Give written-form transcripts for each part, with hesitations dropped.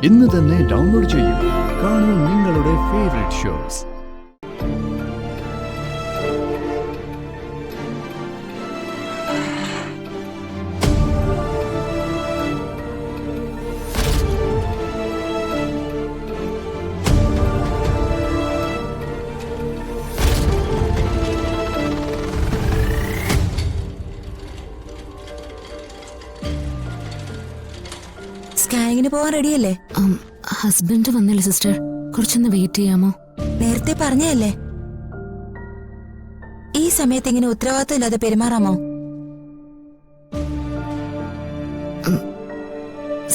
ഇന്ന് തന്നെ ഡൗൺലോഡ് ചെയ്യൂ. കാണൂ നിങ്ങളുടെ ഫേവറേറ്റ് ഷോസ്. സ്കാനിങ്ങിന് പോവാൻ റെഡിയല്ലേ? ഹസ്ബൻഡ് വന്നില്ല സിസ്റ്റർ, കുറച്ചൊന്ന് വെയിറ്റ് ചെയ്യാമോ? നേരത്തെ പറഞ്ഞല്ലേ, ഈ സമയത്ത് ഇങ്ങനെ ഉത്തരവാദിത്വം ഇല്ലാതെ പെരുമാറാമോ?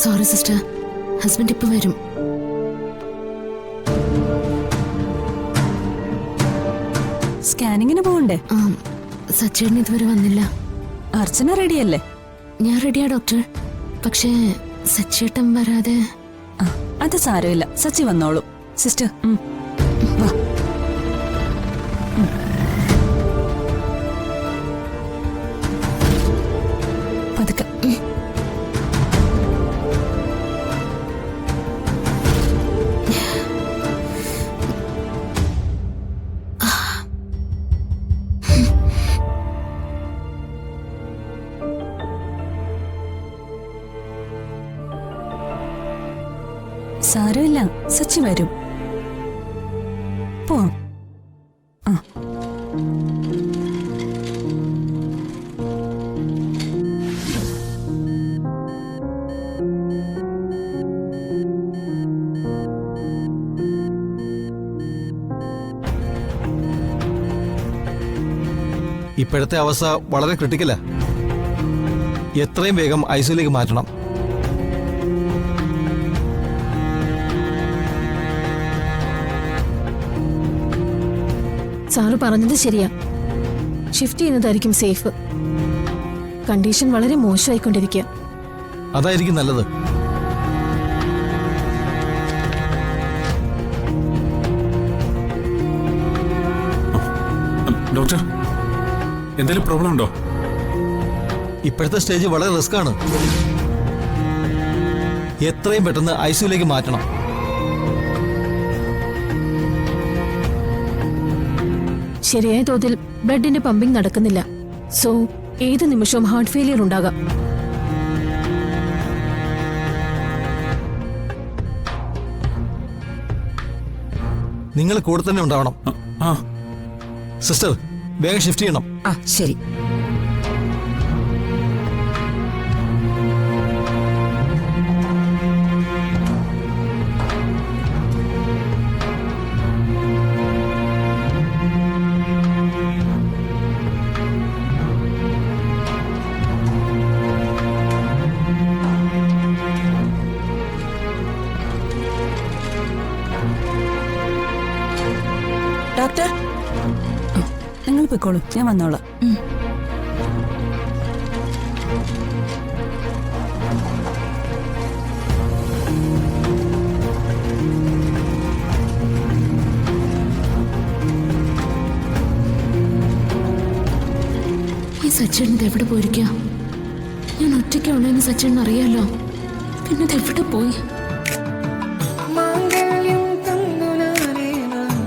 സോറി സിസ്റ്റർ, ഹസ്ബൻഡ് ഇപ്പൊ വരും. സ്കാനിങ്ങിന് പോകണ്ടേ? സച്ചേട്ടൻ ഇതുവരെ വന്നില്ല. അർച്ചന റെഡിയല്ലേ? ഞാൻ റെഡിയാ ഡോക്ടർ, പക്ഷേ സച്ചേട്ടൻ വരാതെ. അത് സാരമില്ല, സച്ചി വന്നോളൂ. സിസ്റ്റർ വാ. പതുക്കെ. സാരമില്ല, സച്ചി വരും. പോവാം. ഇപ്പോഴത്തെ അവസ്ഥ വളരെ ക്രിട്ടിക്കലാ. എത്രയും വേഗം ഐസിയുലേക്ക് മാറ്റണം. സാറ് പറഞ്ഞത് ശരിയാ, ഷിഫ്റ്റ് ചെയ്യുന്നതായിരിക്കും സേഫ്. കണ്ടീഷൻ വളരെ മോശമായിക്കൊണ്ടിരിക്കുക. അതായിരിക്കും നല്ലത്. ഡോക്ടർ, എന്തെങ്കിലും പ്രോബ്ലം ഉണ്ടോ? ഇപ്പോഴത്തെ സ്റ്റേജ് വളരെ റിസ്ക് ആണ്. എത്രയും പെട്ടെന്ന് ഐസിയുലേക്ക് മാറ്റണം. ശരിയായ തോതിൽ ബ്ലഡിന്റെ പമ്പിംഗ് നടക്കുന്നില്ല. സോ ഏത് നിമിഷവും ഹാർട്ട് ഫെയിലിയർ ഉണ്ടാകാം. നിങ്ങൾ കൂടെ തന്നെ ഉണ്ടാവണം. ആ സിസ്റ്റർ, വേഗം ഷിഫ്റ്റ് ചെയ്യണം. ശരി. ഡോക്ടർ, നിങ്ങൾ പൊയ്ക്കോളൂ, ഞാൻ വന്നോളാം. ഈ സച്ചേട്ടൻ ഇത് എവിടെ പോയിരിക്കുക? ഞാൻ ഒറ്റയ്ക്കുള്ളതെന്ന് സച്ചേട്ടൻ അറിയാലോ, പിന്നെ ഇത് എവിടെ പോയി?